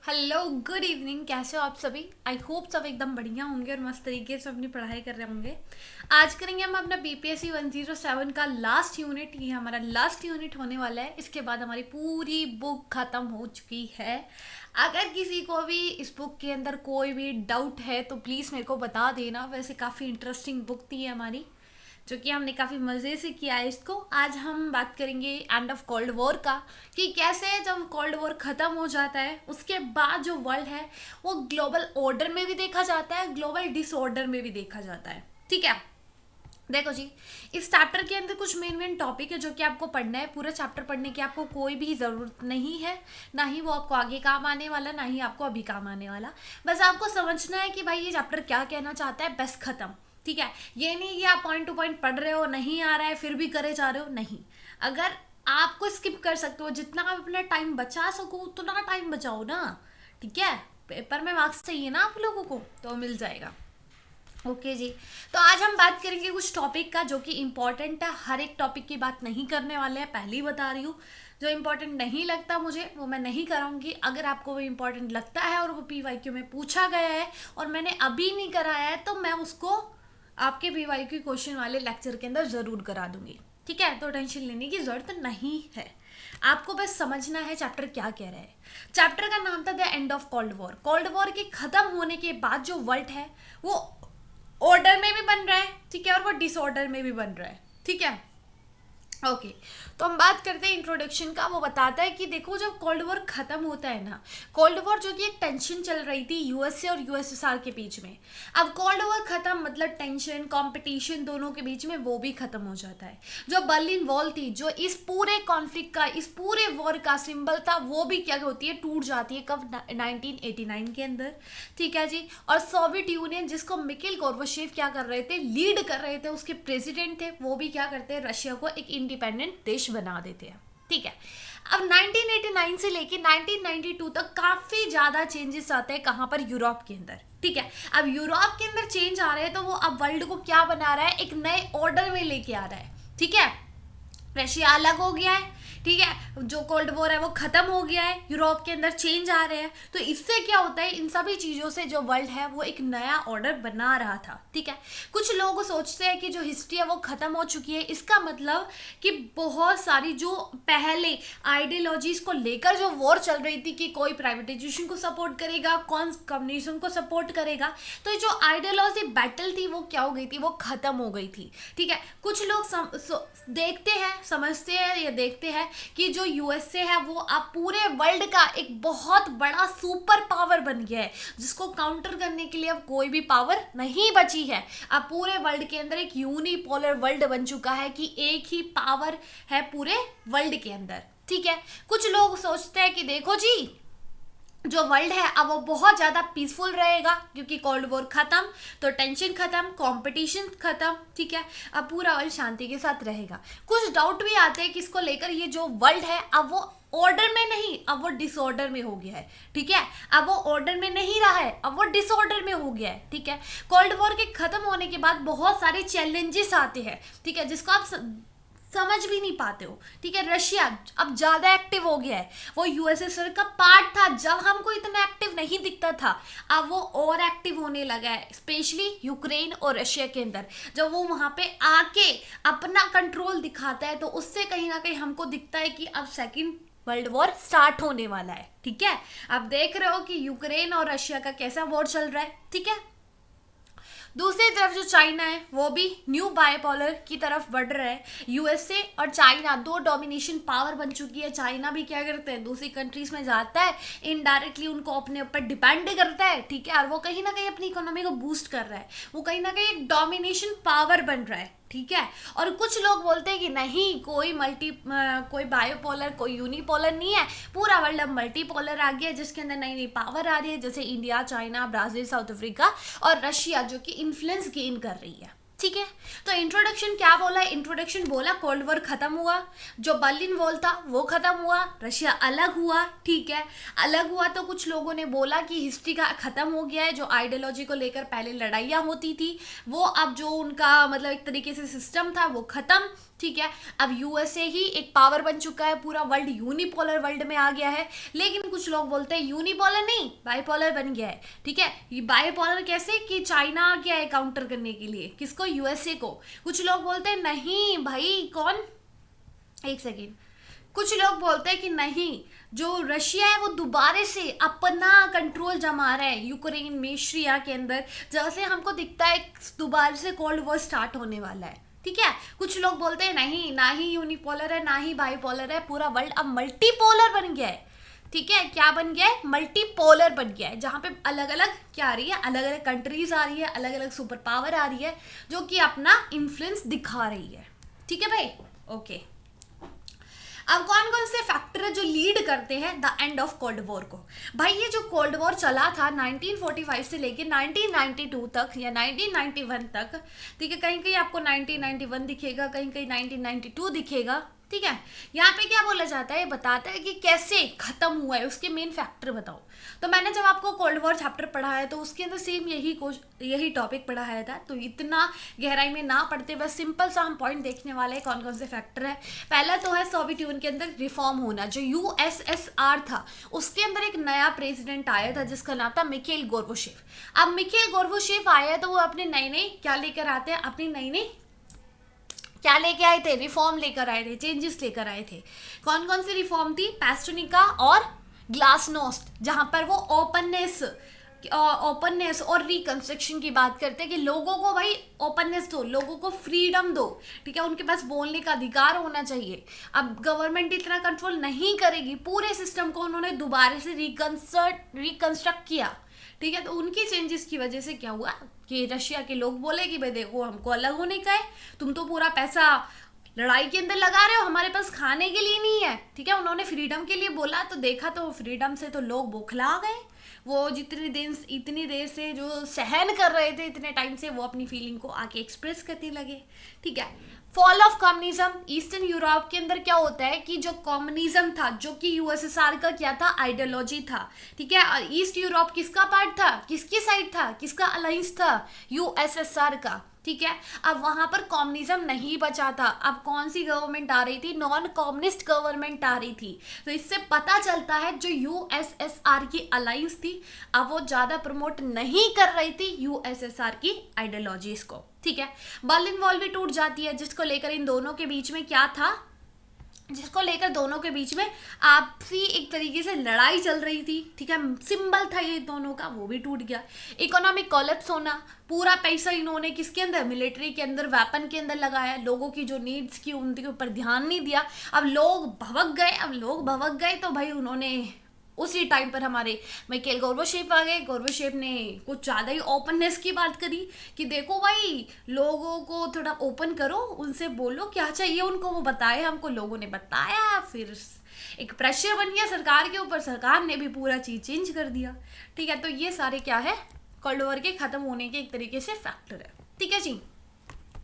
Hello good evening, कैसे हो आप सभी। आई होप सब एकदम बढ़िया होंगे और मस्त तरीके से अपनी पढ़ाई कर रहे होंगे। आज करेंगे हम अपना बीपीएससी 107 का लास्ट यूनिट। ये हमारा लास्ट यूनिट होने वाला है। इसके बाद हमारी पूरी बुक ख़त्म हो चुकी है। अगर किसी को भी इस बुक के अंदर कोई भी डाउट है तो प्लीज़ मेरे को बता देना। वैसे काफ़ी इंटरेस्टिंग बुक थी हमारी, जो कि हमने काफ़ी मज़े से किया है इसको। आज हम बात करेंगे एंड ऑफ कोल्ड वॉर का, कि कैसे जब कोल्ड वॉर ख़त्म हो जाता है उसके बाद जो वर्ल्ड है वो ग्लोबल ऑर्डर में भी देखा जाता है, ग्लोबल डिसऑर्डर में भी देखा जाता है। ठीक है, देखो जी, इस चैप्टर के अंदर कुछ मेन टॉपिक है जो कि आपको पढ़ना है। पूरा चैप्टर पढ़ने की आपको कोई भी ज़रूरत नहीं है, ना ही वो आपको आगे काम आने वाला, ना ही आपको अभी काम आने वाला। बस आपको समझना है कि भाई ये चैप्टर क्या कहना चाहता है, बस खत्म। ठीक है, ये नहीं कि आप पॉइंट टू पॉइंट पढ़ रहे हो, नहीं आ रहा है फिर भी करे जा रहे हो, नहीं। अगर आपको स्किप कर सकते हो, जितना आप अपना टाइम बचा सको उतना टाइम बचाओ ना। ठीक है, पेपर में मार्क्स चाहिए ना आप लोगों को, तो मिल जाएगा। ओके जी, तो आज हम बात करेंगे कुछ टॉपिक का जो कि इम्पोर्टेंट है। हर एक टॉपिक की बात नहीं करने वाले हैं, पहले ही बता रही हूँ। जो इम्पोर्टेंट नहीं लगता मुझे वो मैं नहीं कराऊंगी। अगर आपको वो इम्पोर्टेंट लगता है और वो पीवाईक्यू में पूछा गया है और मैंने अभी नहीं कराया है, तो मैं उसको आपके पीवाईक्यू क्वेश्चन वाले लेक्चर के अंदर ज़रूर करा दूंगी। ठीक है, तो टेंशन लेने की ज़रूरत नहीं है। आपको बस समझना है चैप्टर क्या कह रहा है। चैप्टर का नाम था the end of cold war. Cold war के ख़त्म होने के बाद जो वर्ल्ड है वो ऑर्डर में भी बन रहा है, ठीक है, और वो डिसऑर्डर में भी बन रहा है। ठीक है, ओके। तो हम बात करते हैं इंट्रोडक्शन का। वो बताता है कि देखो, जब कोल्ड वॉर खत्म होता है ना, कोल्ड वॉर जो कि एक टेंशन चल रही थी यूएसए और यूएसएसआर के बीच में, अब कोल्ड वॉर खत्म मतलब टेंशन कंपटीशन दोनों के बीच में वो भी खत्म हो जाता है। जो बर्लिन वॉल थी, जो इस पूरे कॉन्फ्लिक्ट का, इस पूरे वॉर का सिंबल था, वो भी क्या होती है, टूट जाती है। कब? 1989 के अंदर। ठीक है जी। और सोवियत यूनियन, जिसको मिकिल गोर्बाचेव क्या कर रहे थे, लीड कर रहे थे, उसके प्रेसिडेंट थे, वो भी क्या करते हैं, रशिया को एक इंडिपेंडेंट देश बना देते हैं। ठीक है, अब 1989 से लेके 1992 तक काफी ज्यादा चेंजेस आते हैं। कहां पर? यूरोप के अंदर। ठीक है, अब यूरोप के अंदर चेंज आ रहे हैं तो वो अब वर्ल्ड को क्या बना रहा है, एक नए ऑर्डर में लेके आ रहा है। ठीक है, रशिया अलग हो गया है। ठीक है, जो कोल्ड वॉर है वो खत्म हो गया है, यूरोप के अंदर चेंज आ रहे हैं। तो इससे क्या होता है, इन सभी चीजों से जो वर्ल्ड है वो एक नया ऑर्डर बना रहा था। ठीक है, कुछ लोग सोचते हैं कि जो हिस्ट्री है वो खत्म हो चुकी है। इसका मतलब कि बहुत सारी जो पहले आइडियोलॉजीज को लेकर जो वॉर चल रही थी, कि कोई प्राइवेटाइजेशन को सपोर्ट करेगा, कौन कम्युनिज्म को सपोर्ट करेगा, तो ये जो आइडियोलॉजी बैटल थी वो क्या हो गई थी, वो खत्म हो गई थी। ठीक है, कुछ लोग देखते हैं, समझते हैं या देखते हैं कि जो यूएसए है वो अब पूरे वर्ल्ड का एक बहुत बड़ा सुपर पावर बन गया है, जिसको काउंटर करने के लिए अब कोई भी पावर नहीं बची है। अब पूरे वर्ल्ड के अंदर एक यूनिपोलर वर्ल्ड बन चुका है, कि एक ही पावर है पूरे वर्ल्ड के अंदर। ठीक है, कुछ लोग सोचते हैं कि देखो जी, जो वर्ल्ड है अब वो बहुत ज़्यादा पीसफुल रहेगा, क्योंकि कोल्ड वॉर खत्म तो टेंशन खत्म, कंपटीशन खत्म। ठीक है, अब पूरा वर्ल्ड शांति के साथ रहेगा। कुछ डाउट भी आते हैं कि इसको लेकर, ये जो वर्ल्ड है अब वो ऑर्डर में नहीं, अब वो डिसऑर्डर में हो गया है। ठीक है, अब वो ऑर्डर में नहीं रहा है, अब वो डिसऑर्डर में हो गया है। ठीक है, कोल्ड वॉर के खत्म होने के बाद बहुत सारे चैलेंजेस आते हैं। ठीक है, जिसको आप समझ भी नहीं पाते हो। ठीक है, रशिया अब ज्यादा एक्टिव हो गया है। वो यूएसएसआर का पार्ट था, जब हमको इतना एक्टिव नहीं दिखता था, अब वो और एक्टिव होने लगा है, स्पेशली यूक्रेन और रशिया के अंदर। जब वो वहां पे आके अपना कंट्रोल दिखाता है, तो उससे कहीं ना कहीं हमको दिखता है कि अब सेकंड वर्ल्ड वॉर स्टार्ट होने वाला है। ठीक है, अब देख रहे हो कि यूक्रेन और रशिया का कैसा वॉर चल रहा है। ठीक है, दूसरी तरफ जो चाइना है वो भी न्यू बायपोलर की तरफ बढ़ रहा है। यूएसए और चाइना दो डोमिनेशन पावर बन चुकी है। चाइना भी क्या करता है, दूसरी कंट्रीज में जाता है, इनडायरेक्टली उनको अपने ऊपर डिपेंड करता है। ठीक है, और वो कहीं ना कहीं अपनी इकोनॉमी को बूस्ट कर रहा है, वो कहीं ना कहीं एक डोमिनेशन पावर बन रहा है। ठीक है, और कुछ लोग बोलते हैं कि नहीं, कोई बायोपोलर, कोई यूनिपोलर नहीं है, पूरा वर्ल्ड अब मल्टीपोलर आ गया है, जिसके अंदर नई नई पावर आ रही है, जैसे India, China, Brazil, south Africa और रशिया, जो कि इन्फ्लुएंस गेन कर रही है। ठीक है, तो इंट्रोडक्शन क्या बोला, इंट्रोडक्शन बोला कोल्ड वॉर खत्म हुआ, जो बर्लिन वॉल था वो खत्म हुआ, रशिया अलग हुआ। ठीक है, अलग हुआ तो कुछ लोगों ने बोला कि हिस्ट्री का खत्म हो गया है, जो आइडियोलॉजी को लेकर पहले लड़ाइयाँ होती थी वो अब जो उनका मतलब एक तरीके से सिस्टम था वो खत्म। ठीक है। अब यूएसए ही एक पावर बन चुका है, पूरा वर्ल्ड यूनिपोलर वर्ल्ड में आ गया है। लेकिन कुछ लोग बोलते हैं यूनिपोलर नहीं, बाइपोलर बन गया है। ठीक है, ये बाइपोलर कैसे कि चाइना आ गया है काउंटर करने के लिए, किसको? यूएसए को। कुछ लोग बोलते हैं नहीं भाई, कौन, एक सेकेंड, कुछ लोग बोलते हैं कि नहीं, जो रशिया है वो दोबारा से अपना कंट्रोल जमा रहा है यूक्रेन में, सीरिया के अंदर, जैसे हमको दिखता है दोबारा से कोल्ड वॉर स्टार्ट होने वाला है। ठीक है, कुछ लोग बोलते हैं नहीं, ना ही यूनिपोलर है ना ही बाइपोलर है, पूरा वर्ल्ड अब मल्टीपोलर बन गया है। ठीक है, क्या बन गया है? मल्टीपोलर बन गया है, जहाँ पे अलग अलग क्या आ रही है, अलग अलग कंट्रीज आ रही है, अलग अलग सुपर पावर आ रही है, जो कि अपना इन्फ्लुएंस दिखा रही है। ठीक है भाई, ओके। अब कौन कौन से फैक्टर है जो लीड करते हैं the end of cold war को? भाई ये जो कोल्ड वॉर चला था 1945 से लेके 1992 तक या 1991 तक, ठीक है, कहीं कहीं आपको 1991 दिखेगा, कहीं कहीं 1992 दिखेगा। ठीक है, यहाँ पे क्या बोला जाता है, बताता है कि कैसे खत्म हुआ है, उसके मेन फैक्टर बताओ। तो मैंने जब आपको कोल्ड वॉर चैप्टर पढ़ा है तो उसके अंदर सेम यही टॉपिक पढ़ाया था, तो इतना गहराई में ना पढ़ते, बस सिंपल सा हम पॉइंट देखने वाले हैं कौन कौन से फैक्टर है। पहला तो है सोवियत यूनियन के अंदर रिफॉर्म होना, जो यूएसएसआर था उसके अंदर एक नया प्रेसिडेंट आया था जिसका नाम था मिखेल गोर्बाचेव। अब मिखेल गोर्बाचेव आया तो वो अपने नए नए क्या लेकर आते हैं, अपनी नई नई क्या लेके आए थे, रिफॉर्म लेकर आए थे, चेंजेस लेकर आए थे। कौन कौन सी रिफॉर्म थी? पेस्टनिका और ग्लासनोस्ट, जहां पर वो ओपननेस और रिकंस्ट्रक्शन की बात करते हैं कि लोगों को भाई ओपननेस दो, लोगों को फ्रीडम दो। ठीक है, उनके पास बोलने का अधिकार होना चाहिए। अब गवर्नमेंट इतना कंट्रोल नहीं करेगी, पूरे सिस्टम को उन्होंने दोबारा से रिकंस्ट्रक्ट किया। ठीक है, तो उनकी चेंजेस की वजह से क्या हुआ कि रशिया के लोग बोले कि भाई देखो हमको अलग होने का है, तुम तो पूरा पैसा लड़ाई के अंदर लगा रहे हो, हमारे पास खाने के लिए नहीं है। ठीक है, उन्होंने फ्रीडम के लिए बोला तो देखा तो फ्रीडम से तो लोग बौखला गए। वो इतनी देर से जो सहन कर रहे थे इतने टाइम से, वो अपनी फीलिंग को आके एक्सप्रेस करने लगे। ठीक है, fall of communism. Eastern Europe के अंदर क्या होता है कि जो कम्युनिज्म था, जो कि यूएसएसआर का क्या था, आइडियोलॉजी था। ठीक है, ईस्ट यूरोप किसका पार्ट था, किसकी साइड था, किसका अलायंस था, यूएसएसआर का। ठीक है, अब वहां पर कम्युनिज्म नहीं बचा था। अब कौन सी गवर्नमेंट आ रही थी? नॉन कम्युनिस्ट गवर्नमेंट आ रही थी। तो इससे पता चलता है जो यूएसएसआर की अलायंस थी, अब वो ज्यादा प्रमोट नहीं कर रही थी यूएसएसआर की आइडियोलॉजीज को। ठीक है, बर्लिन वॉल भी टूट जाती है, जिसको लेकर इन दोनों के बीच में क्या था, जिसको लेकर दोनों के बीच में आपसी एक तरीके से लड़ाई चल रही थी। ठीक है, सिंबल था ये दोनों का, वो भी टूट गया। इकोनॉमिक कोलैप्स होना, पूरा पैसा इन्होंने किसके अंदर, मिलिट्री के अंदर, वेपन के अंदर लगाया, लोगों की जो नीड्स की उनके ऊपर ध्यान नहीं दिया। अब लोग भवक गए तो भाई उन्होंने उसी टाइम पर हमारे मिखेल गोर्बाचेव आ गए। गोर्बाचेव ने कुछ ज़्यादा ही ओपननेस की बात करी कि देखो भाई लोगों को थोड़ा ओपन करो, उनसे बोलो क्या चाहिए उनको, वो बताए हमको, लोगों ने बताया, फिर एक प्रेशर बन गया सरकार के ऊपर, सरकार ने भी पूरा चीज़ चेंज कर दिया। ठीक है, तो ये सारे क्या है, कोल्ड वॉर के ख़त्म होने के एक तरीके से फैक्टर है। ठीक है जी,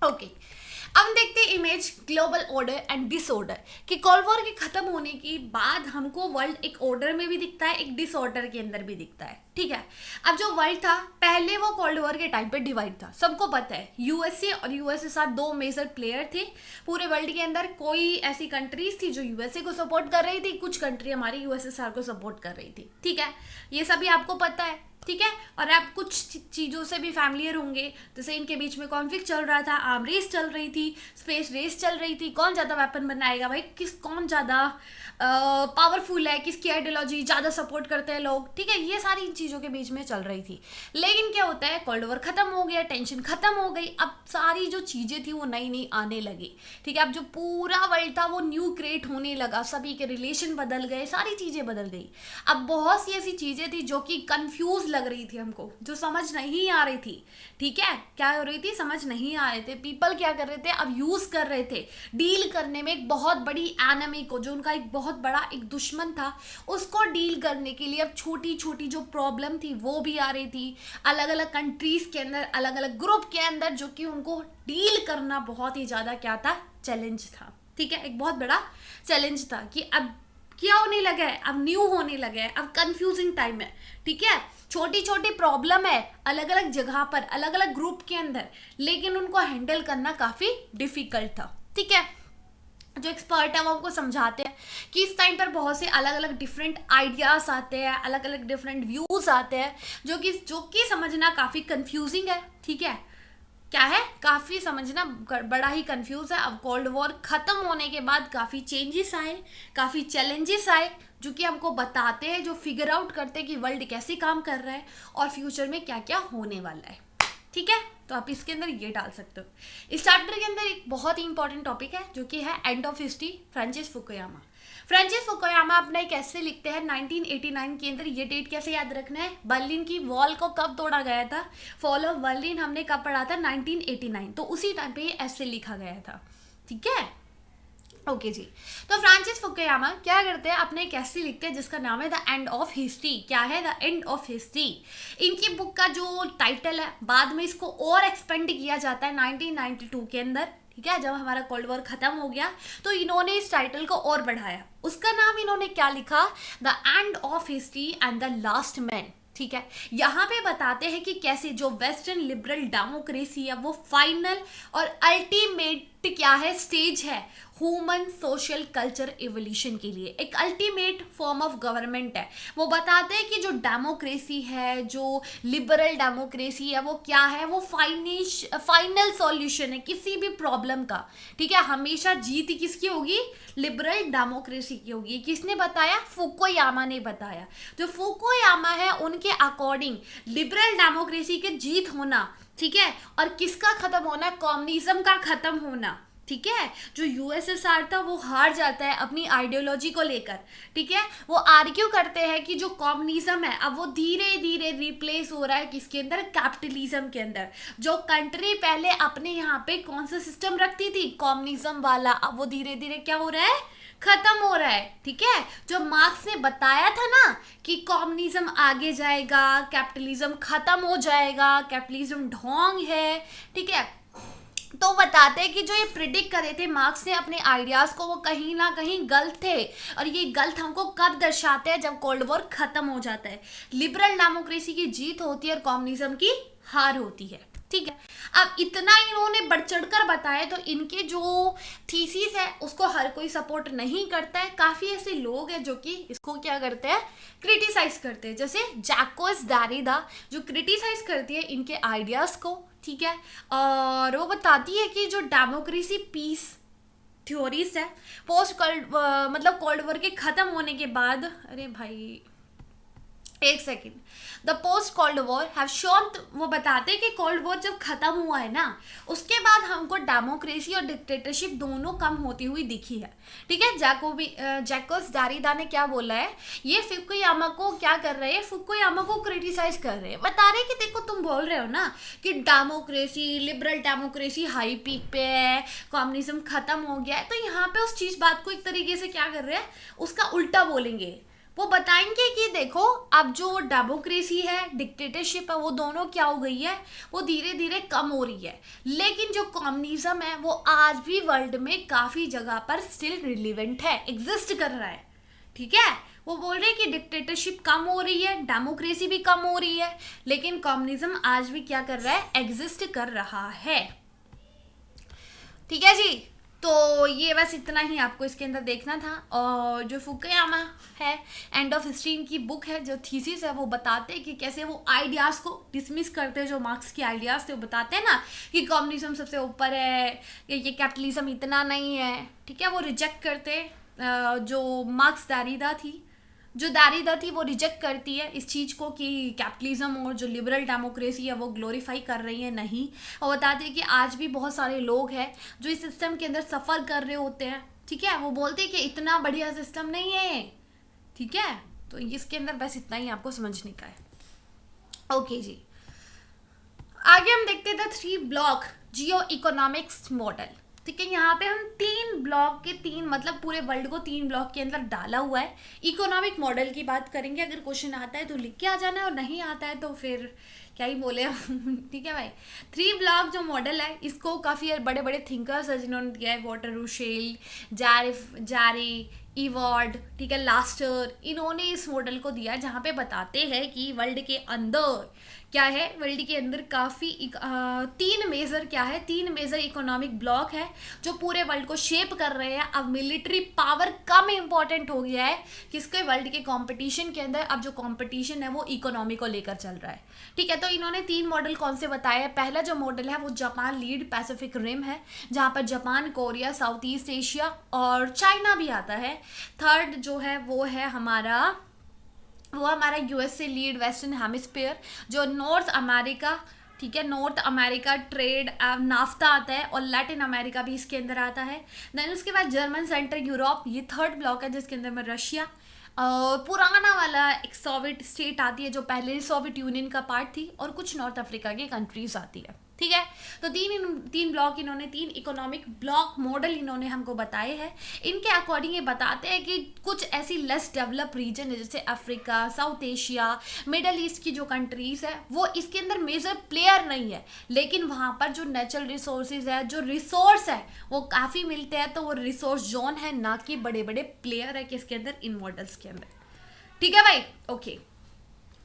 ओके। अब देखते हैं image global order and disorder, कि कोल्ड वॉर के खत्म होने के बाद हमको वर्ल्ड एक ऑर्डर में भी दिखता है, एक डिसऑर्डर के अंदर भी दिखता है। ठीक है, अब जो वर्ल्ड था पहले वो कोल्ड वॉर के टाइम पे डिवाइड था, सबको पता है। यूएसए और यूएसएसआर दो मेजर प्लेयर थे पूरे वर्ल्ड के अंदर। कोई ऐसी कंट्रीज थी जो यूएसए को सपोर्ट कर रही थी, कुछ कंट्री हमारी यूएसएसआर को सपोर्ट कर रही थी। ठीक है, ये सभी आपको पता है। ठीक है, और आप कुछ चीज़ों से भी फैमिलियर होंगे, जैसे इनके बीच में कॉन्फ्लिक्ट चल रहा था, आर्म रेस चल रही थी, स्पेस रेस चल रही थी, कौन ज़्यादा वेपन बनाएगा भाई, कौन ज़्यादा पावरफुल है, किसकी आइडियोलॉजी ज़्यादा सपोर्ट करते हैं लोग। ठीक है, ये सारी चीज़ों के बीच में चल रही थी। लेकिन क्या होता है, कोल्ड वॉर खत्म हो गया, टेंशन खत्म हो गई, अब सारी जो चीज़ें थी वो नई नई आने लगी। ठीक है, अब जो पूरा वर्ल्ड था वो न्यू क्रिएट होने लगा, सभी के रिलेशन बदल गए, सारी चीज़ें बदल गई। अब बहुत सी ऐसी चीज़ें थी जो कि कन्फ्यूज लग रही थी हमको, जो समझ नहीं आ रही थी। ठीक है, क्या हो रही थी, समझ नहीं आ रहे थे। पीपल क्या कर रहे थे, अब यूज कर रहे थे डील करने में एक बहुत बड़ी एनिमी को, जो उनका एक बहुत बड़ा एक दुश्मन था, उसको डील करने के लिए अब छोटी छोटी जो प्रॉब्लम थी वो भी आ रही थी अलग अलग कंट्रीज के अंदर, अलग अलग ग्रुप के अंदर, जो कि उनको डील करना बहुत ही ज्यादा क्या था, चैलेंज था। ठीक है, एक बहुत बड़ा चैलेंज था कि अब क्या होने लगा है, अब न्यू होने लगा है, अब कंफ्यूजिंग टाइम है। ठीक है, छोटी छोटी प्रॉब्लम है अलग अलग जगह पर, अलग अलग ग्रुप के अंदर, लेकिन उनको हैंडल करना काफी डिफिकल्ट था। ठीक है, जो एक्सपर्ट है वो हमको समझाते हैं कि इस टाइम पर बहुत से अलग अलग डिफरेंट आइडियाज़ आते हैं, अलग अलग डिफरेंट व्यूज़ आते हैं, जो कि समझना काफ़ी कंफ्यूजिंग है। ठीक है, क्या है, काफ़ी समझना बड़ा ही कंफ्यूज है। अब कोल्ड वॉर ख़त्म होने के बाद काफ़ी चेंजेस आए, काफ़ी चैलेंजेस आए, जो कि हमको बताते हैं, जो फिगर आउट करते हैं कि वर्ल्ड कैसे काम कर रहा है और फ्यूचर में क्या क्या होने वाला है। ठीक है, तो आप इसके अंदर ये डाल सकते हो। इस चैप्टर के अंदर एक बहुत ही इंपॉर्टेंट टॉपिक है जो कि है end of history, Francis Fukuyama. Francis Fukuyama अपना एक ऐसे लिखते हैं 1989 के अंदर। ये डेट कैसे याद रखना है, बर्लिन की वॉल को कब तोड़ा गया था, फॉल ऑफ बर्लिन हमने कब पढ़ा था, 1989, तो उसी टाइम पे ये ऐसे लिखा गया था। ठीक है, ओके जी। तो फ्रांसिस फुकुयामा क्या करते हैं, अपने एक ऐसे लिखते हैं जिसका नाम है द एंड ऑफ हिस्ट्री। क्या है, द एंड ऑफ हिस्ट्री। इनकी बुक का जो टाइटल है, बाद में इसको और एक्सपेंड किया जाता है 1992 के अंदर। ठीक है, जब हमारा कोल्ड वॉर खत्म हो गया तो इन्होंने इस टाइटल को और बढ़ाया। उसका नाम इन्होंने क्या लिखा, the end of history and the last man. ठीक है, यहाँ पे बताते हैं कि कैसे जो वेस्टर्न लिबरल डेमोक्रेसी है वो फाइनल और अल्टीमेट क्या है, स्टेज है ह्यूमन सोशल कल्चर एवोल्यूशन के लिए, एक अल्टीमेट फॉर्म ऑफ गवर्नमेंट है। वो बताते हैं कि जो डेमोक्रेसी है, जो लिबरल डेमोक्रेसी है, वो क्या है, वो फाइनल सॉल्यूशन है किसी भी प्रॉब्लम का। ठीक है, हमेशा जीत किसकी होगी, लिबरल डेमोक्रेसी की होगी। किसने बताया, फुकुयामा ने बताया। जो फुकुयामा है उनके अकॉर्डिंग लिबरल डेमोक्रेसी के जीत होना, ठीक है, और किसका खत्म होना, कम्युनिज्म का खत्म होना। ठीक है, जो यूएसएसआर था वो हार जाता है अपनी आइडियोलॉजी को लेकर। ठीक है, वो आर्ग्यू करते हैं कि जो कम्युनिज्म है अब वो धीरे धीरे रिप्लेस हो रहा है किसके अंदर, कैपिटलिज्म के अंदर। जो कंट्री पहले अपने यहाँ पे कौन सा सिस्टम रखती थी, कम्युनिज्म वाला, अब वो धीरे धीरे क्या हो रहा है, खत्म हो रहा है। ठीक है, जो मार्क्स ने बताया था ना कि कम्युनिज्म आगे जाएगा, कैपिटलिज्म खत्म हो जाएगा, कैपिटलिज्म ढोंग है। ठीक है, तो बताते हैं कि जो ये प्रिडिक्ट करे थे मार्क्स ने अपने आइडियाज़ को, वो कहीं ना कहीं गलत थे। और ये गलत हमको कब दर्शाते हैं, जब कोल्ड वॉर खत्म हो जाता है, लिबरल डेमोक्रेसी की जीत होती है और कम्युनिज्म की हार होती है। ठीक है, अब इतना इन्होंने बढ़ चढ़कर बताया, तो इनके जो थीसिस है उसको हर कोई सपोर्ट नहीं करता है। काफ़ी ऐसे लोग हैं जो कि इसको क्या करते हैं, क्रिटिसाइज करते हैं, जैसे जैकोस डेरिडा जो क्रिटिसाइज करती है इनके आइडियाज़ को। ठीक है, और वो बताती है कि जो डेमोक्रेसी पीस थ्योरीज है पोस्ट मतलब कोल्ड वॉर के ख़त्म होने के बाद, अरे भाई एक second, the post cold war have shown, वो बताते हैं कि कोल्ड वॉर जब खत्म हुआ है ना उसके बाद हमको डेमोक्रेसी और डिक्टेटरशिप दोनों कम होती हुई दिखी है। ठीक है, जैकोस डेरिडा ने क्या बोला है, ये फुकुयामा को क्या कर रहे हैं, फुकुयामा को क्रिटिसाइज कर रहे हैं, बता रहे कि देखो तुम बोल रहे हो ना कि democracy, liberal democracy high peak पे है, कम्युनिज्म खत्म हो गया है, तो यहाँ पे उस चीज़ बात को एक तरीके से क्या कर रहे हैं, उसका उल्टा बोलेंगे। वो बताएंगे कि देखो अब जो डेमोक्रेसी है, डिक्टेटरशिप है, वो दोनों क्या हो गई है, वो धीरे धीरे कम हो रही है, लेकिन जो कम्युनिज्म है वो आज भी वर्ल्ड में काफ़ी जगह पर स्टिल रिलेवेंट है, एग्जिस्ट कर रहा है। ठीक है, वो बोल रहे हैं कि डिक्टेटरशिप कम हो रही है, डेमोक्रेसी भी कम हो रही है, लेकिन कम्युनिज्म आज भी क्या कर रहा है, एग्जिस्ट कर रहा है। ठीक है जी, तो ये बस इतना ही आपको इसके अंदर देखना था। और जो फुकुयामा है, एंड ऑफ हिस्ट्री इनकी बुक है, जो थीसिस है, वो बताते हैं कि कैसे वो आइडियाज़ को डिसमिस करते हैं, जो मार्क्स के आइडियाज़ थे वो बताते हैं ना कि कम्युनिज्म सबसे ऊपर है, ये कैपिटलिज्म इतना नहीं है। ठीक है, वो रिजेक्ट करते जो मार्क्स दारीदा थी वो रिजेक्ट करती है इस चीज़ को कि कैपिटलिज्म और जो लिबरल डेमोक्रेसी है वो ग्लोरीफाई कर रही है, नहीं। और बताते हैं कि आज भी बहुत सारे लोग हैं जो इस सिस्टम के अंदर सफ़र कर रहे होते हैं। ठीक है, वो बोलते हैं कि इतना बढ़िया सिस्टम नहीं है। ठीक है, तो इसके अंदर बस इतना ही आपको समझने का है। ओके जी, आगे हम देखते हैं द 3-block जियो-इकोनॉमिक्स मॉडल। ठीक है, यहाँ पे हम 3 ब्लॉक के 3 मतलब पूरे वर्ल्ड को 3 ब्लॉक के अंदर डाला हुआ है। इकोनॉमिक मॉडल की बात करेंगे, अगर क्वेश्चन आता है तो लिख के आ जाना है, और नहीं आता है तो फिर क्या ही बोले हम। ठीक है भाई, 3-block जो मॉडल है इसको काफ़ी बड़े बड़े थिंकर्स है जिन्होंने दिया है, वॉटर रूशेल, जारी, इवॉर्ड, ठीक है, लास्टर, इन्होंने इस मॉडल को दिया, जहाँ पे बताते हैं कि वर्ल्ड के अंदर क्या है, वर्ल्ड के अंदर काफ़ी तीन मेजर क्या है, तीन मेजर इकोनॉमिक ब्लॉक है जो पूरे वर्ल्ड को शेप कर रहे हैं। अब मिलिट्री पावर कम इम्पॉर्टेंट हो गया है किसके, वर्ल्ड के कंपटीशन के अंदर। अब जो कंपटीशन है वो इकोनॉमी को लेकर चल रहा है, ठीक है। तो इन्होंने तीन मॉडल कौन से बताए हैं। पहला जो मॉडल है वो जापान लीड पैसिफिक रिम है, जहाँ पर Japan, Korea, south east Asia और चाइना भी आता है। थर्ड जो है वो है हमारा यूएसए लीड वेस्टर्न हेमिस्फीयर, जो नॉर्थ अमेरिका, ठीक है, नॉर्थ अमेरिका ट्रेड नाफ्ता आता है और लैटिन अमेरिका भी इसके अंदर आता है। देन उसके बाद जर्मन सेंटर यूरोप, ये थर्ड ब्लॉक है जिसके अंदर में रशिया और पुराना वाला एक सोवियत स्टेट आती है जो पहले सोवियत यूनियन का पार्ट थी, और कुछ नॉर्थ अफ्रीका की कंट्रीज आती है, ठीक है। तो तीन ब्लॉक इन्होंने, तीन इकोनॉमिक ब्लॉक मॉडल इन्होंने हमको बताए हैं। इनके अकॉर्डिंग ये बताते हैं कि कुछ ऐसी लेस डेवलप रीजन है जैसे Africa, south Asia, middle east की जो कंट्रीज है वो इसके अंदर मेजर प्लेयर नहीं है, लेकिन वहाँ पर जो नेचुरल रिसोर्सेज है, जो रिसोर्स है वो काफ़ी मिलते हैं, तो वो रिसोर्स जोन है, ना कि बड़े बड़े प्लेयर है किसके अंदर, इन मॉडल्स के अंदर, ठीक है भाई। ओके,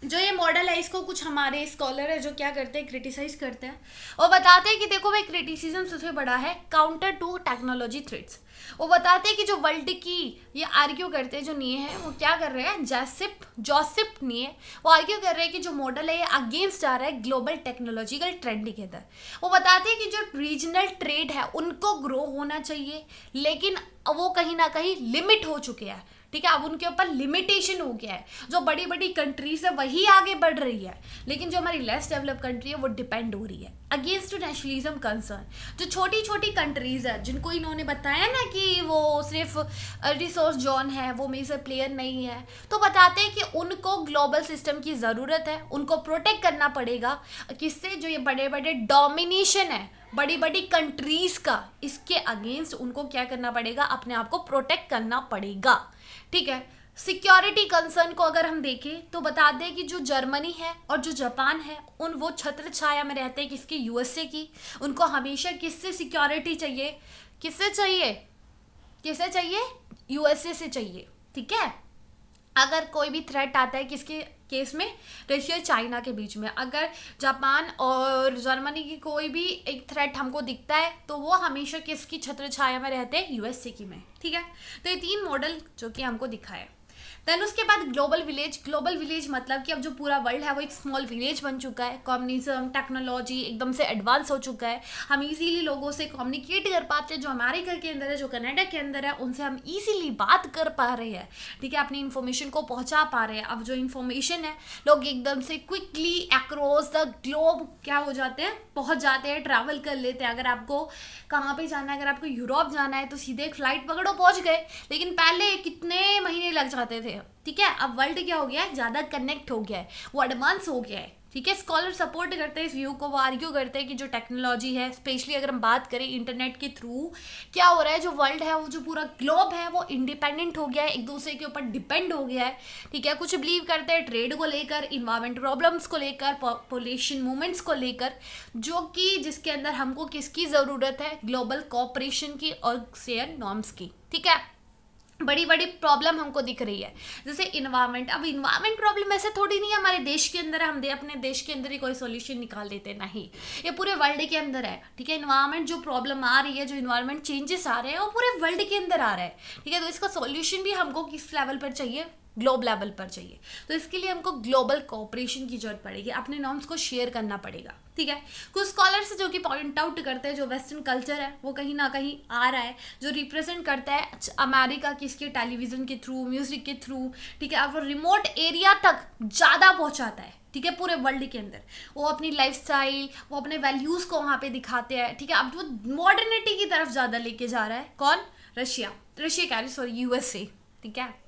जो ये मॉडल है इसको कुछ हमारे स्कॉलर है जो क्या करते हैं, क्रिटिसाइज करते हैं और बताते हैं कि देखो भाई क्रिटिसिज्म सबसे बड़ा है काउंटर टू टेक्नोलॉजी थ्रेट्स। वो बताते हैं कि जो वर्ल्ड की, ये आर्ग्यू करते हैं जो निये हैं वो क्या कर रहे हैं, जोसेफ निये, वो आर्ग्यू कर रहे हैं कि जो मॉडल है ये अगेंस्ट आ रहा है ग्लोबल टेक्नोलॉजिकल ट्रेंड के अंदर। वो बताते हैं कि जो रीजनल ट्रेड है उनको ग्रो होना चाहिए, लेकिन वो कहीं ना कहीं लिमिट हो चुके हैं, ठीक है। अब उनके ऊपर लिमिटेशन हो गया है, जो बड़ी बड़ी कंट्रीज है वही आगे बढ़ रही है, लेकिन जो हमारी लेस डेवलप कंट्री है वो डिपेंड हो रही है। अगेंस्ट नेशनलिज्म कंसर्न, जो छोटी छोटी कंट्रीज है जिनको इन्होंने बताया ना कि वो सिर्फ रिसोर्स जोन है, वो मेजर प्लेयर नहीं है, तो बताते हैं कि उनको ग्लोबल सिस्टम की ज़रूरत है, उनको प्रोटेक्ट करना पड़ेगा। किससे, जो ये बड़े बड़े डोमिनेशन है बड़ी बड़ी कंट्रीज का, इसके अगेंस्ट उनको क्या करना पड़ेगा, अपने आप को प्रोटेक्ट करना पड़ेगा, ठीक है। सिक्योरिटी कंसर्न को अगर हम देखें तो बता दें कि जो जर्मनी है और जो जापान है वो छत्र छाया में रहते हैं किसके, यूएसए की। उनको हमेशा किससे सिक्योरिटी चाहिए, किससे चाहिए, यूएसए से चाहिए, ठीक है। अगर कोई भी थ्रेट आता है किसके केस में, रशिया चाइना के बीच में, अगर जापान और जर्मनी की कोई भी एक थ्रेट हमको दिखता है तो वो हमेशा किसकी छत्र छाया में रहते हैं, यूएसए की में, ठीक है। तो ये तीन मॉडल जो कि हमको दिखाए। देन उसके बाद ग्लोबल विलेज मतलब कि अब जो पूरा वर्ल्ड है वो एक स्मॉल विलेज बन चुका है। कम्युनिज्म, टेक्नोलॉजी एकदम से एडवांस हो चुका है, हम इजीली लोगों से कम्युनिकेट कर पाते हैं, जो अमेरिका के अंदर है, जो कनाडा के अंदर है, उनसे हम इजीली बात कर पा रहे हैं, ठीक है, अपनी इन्फॉर्मेशन को पहुंचा पा रहे हैं। अब जो इन्फॉर्मेशन है लोग एकदम से क्विकली अक्रॉस द ग्लोब क्या हो जाते हैं, पहुँच जाते हैं, ट्रैवल कर लेते हैं। अगर आपको कहाँ पर जाना है, अगर आपको यूरोप जाना है तो सीधे एक फ्लाइट पकड़ो पहुँच गए, लेकिन पहले कितने महीने लग जाते थे, ठीक है। अब वर्ल्ड क्या हो गया है, ज़्यादा कनेक्ट हो गया है, वो एडवांस हो गया है, ठीक है। स्कॉलर सपोर्ट करते हैं इस व्यू को, वो आर्ग्यू करते हैं कि जो टेक्नोलॉजी है, स्पेशली अगर हम बात करें इंटरनेट के थ्रू क्या हो रहा है, जो वर्ल्ड है, वो जो पूरा ग्लोब है वो इंडिपेंडेंट हो गया है, एक दूसरे के ऊपर डिपेंड हो गया है, ठीक है। कुछ बिलीव करते हैं ट्रेड को लेकर, इन्वायरमेंट प्रॉब्लम्स को लेकर, पॉपुलेशन मूवमेंट्स को लेकर, जो कि जिसके अंदर हमको किसकी ज़रूरत है, ग्लोबल कोऑपरेशन की और शेयर नॉर्म्स की, ठीक है। बड़ी बड़ी प्रॉब्लम हमको दिख रही है जैसे इन्वायरमेंट। अब इन्वायरमेंट प्रॉब्लम ऐसे थोड़ी नहीं है हमारे देश के अंदर है, हम अपने देश के अंदर ही कोई सॉल्यूशन निकाल देते, नहीं, ये पूरे वर्ल्ड के अंदर है, ठीक है। इन्वायरमेंट जो प्रॉब्लम आ रही है, जो इन्वायरमेंट चेंजेस आ रहे हैं वो पूरे वर्ल्ड के अंदर आ रहा है, ठीक है। तो इसका सॉल्यूशन भी हमको किस लेवल पर चाहिए, ग्लोब लेवल पर चाहिए। तो इसके लिए हमको ग्लोबल कोऑपरेशन की जरूरत पड़ेगी, अपने नॉर्म्स को शेयर करना पड़ेगा, ठीक है। कुछ स्कॉलर्स जो कि पॉइंट आउट करते हैं जो वेस्टर्न कल्चर है वो कहीं ना कहीं आ रहा है, जो रिप्रेजेंट करता है अमेरिका किसके, टेलीविजन के थ्रू, म्यूजिक के थ्रू, ठीक है। और वो रिमोट एरिया तक ज़्यादा पहुँचाता है, ठीक है, पूरे वर्ल्ड के अंदर। वो अपनी लाइफस्टाइल, वो अपने वैल्यूज़ को वहाँ पे दिखाते हैं, ठीक है। अब वो मॉडर्निटी की तरफ ज़्यादा लेके जा रहा है, कौन, रशिया कह रही, सॉरी, यूएसए, ठीक है।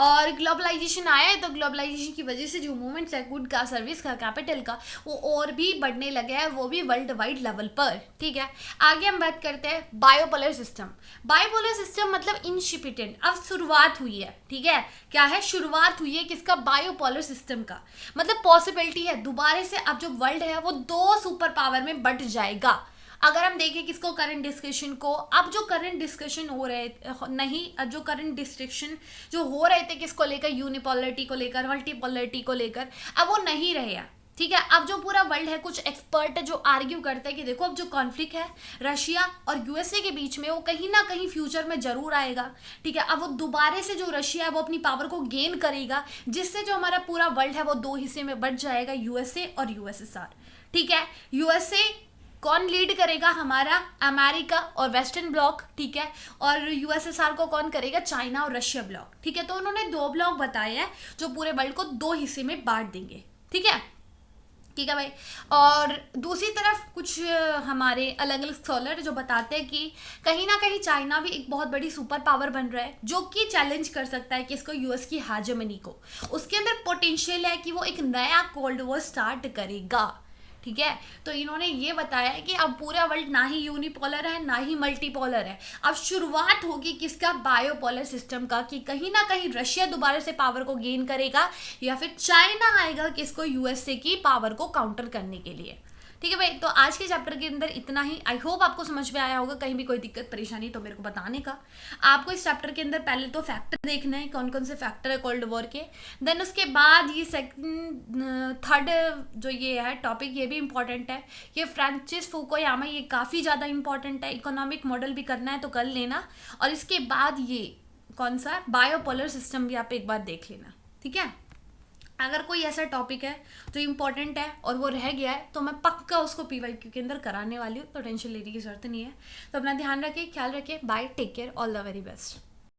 और ग्लोबलाइजेशन आया है तो ग्लोबलाइजेशन की वजह से जो मूवमेंट्स है गुड का, सर्विस का, कैपिटल का, वो और भी बढ़ने लगे हैं, वो भी वर्ल्ड वाइड लेवल पर, ठीक है। आगे हम बात करते हैं बायोपोलर सिस्टम मतलब इंसिपिएंट, अब शुरुआत हुई है, ठीक है। क्या है, शुरुआत हुई है किसका, बायोपोलर सिस्टम का, मतलब पॉसिबिलिटी है दोबारा से अब जो वर्ल्ड है वो दो सुपर पावर में बट जाएगा। अगर हम देखें किसको, करंट डिस्कशन को, अब जो करंट डिस्कशन हो रहे नहीं, अब जो करंट डिस्कशन जो हो रहे थे किसको लेकर, यूनिपोलरिटी को लेकर, मल्टीपोलरिटी को लेकर, अब वो नहीं रहे हैं, ठीक है। अब जो पूरा वर्ल्ड है, कुछ एक्सपर्ट है जो आर्ग्यू करते हैं कि देखो अब जो कॉन्फ्लिक्ट है रशिया और यूएसए के बीच में, वो कहीं ना कहीं फ्यूचर में जरूर आएगा। ठीक है। अब वो दोबारा से जो रशिया है वो अपनी पावर को गेन करेगा, जिससे जो हमारा पूरा वर्ल्ड है वो दो हिस्से में बट जाएगा, यूएसए और यूएसएसआर। ठीक है। यूएसए कौन लीड करेगा? हमारा अमेरिका और वेस्टर्न ब्लॉक। ठीक है। और यूएसएसआर को कौन करेगा? चाइना और रशिया ब्लॉक। ठीक है। तो उन्होंने दो ब्लॉक बताए हैं जो पूरे वर्ल्ड को दो हिस्से में बांट देंगे। ठीक है। ठीक है भाई। और दूसरी तरफ कुछ हमारे अलग अलग स्कॉलर जो बताते हैं कि कहीं ना कहीं चाइना भी एक बहुत बड़ी सुपर पावर बन रहा है, जो कि चैलेंज कर सकता है कि इसको यूएस की हाजमनी को। उसके अंदर पोटेंशियल है कि वो एक नया कोल्ड वॉर स्टार्ट करेगा। ठीक है। तो इन्होंने ये बताया है कि अब पूरा वर्ल्ड ना ही यूनिपोलर है ना ही मल्टीपोलर है, अब शुरुआत होगी किसका? बायोपोलर सिस्टम का, कि कहीं ना कहीं रशिया दोबारा से पावर को गेन करेगा या फिर चाइना आएगा किसको? यूएसए की पावर को काउंटर करने के लिए। ठीक है भाई। तो आज के चैप्टर के अंदर इतना ही। आई होप आपको समझ में आया होगा। कहीं भी कोई दिक्कत परेशानी तो मेरे को बताने का। आपको इस चैप्टर के अंदर पहले तो फैक्टर देखना है, कौन कौन से फैक्टर है कोल्ड वॉर के। देन उसके बाद ये सेकंड थर्ड जो ये है टॉपिक, ये भी इंपॉर्टेंट है। ये फ्रांसिस फुकुयामा, ये काफ़ी ज़्यादा इंपॉर्टेंट है। इकोनॉमिक मॉडल भी करना है तो कर लेना। और इसके बाद ये कौन सा? बायोपोलर सिस्टम भी आप एक बार देख लेना। ठीक है। अगर कोई ऐसा टॉपिक है जो इम्पोर्टेंट है और वो रह गया है तो मैं पक्का उसको पीवाईक्यू के अंदर कराने वाली हूँ, तो टेंशन लेने की जरूरत नहीं है। तो अपना ध्यान रखें, ख्याल रखें। Bye, take care, all the very best.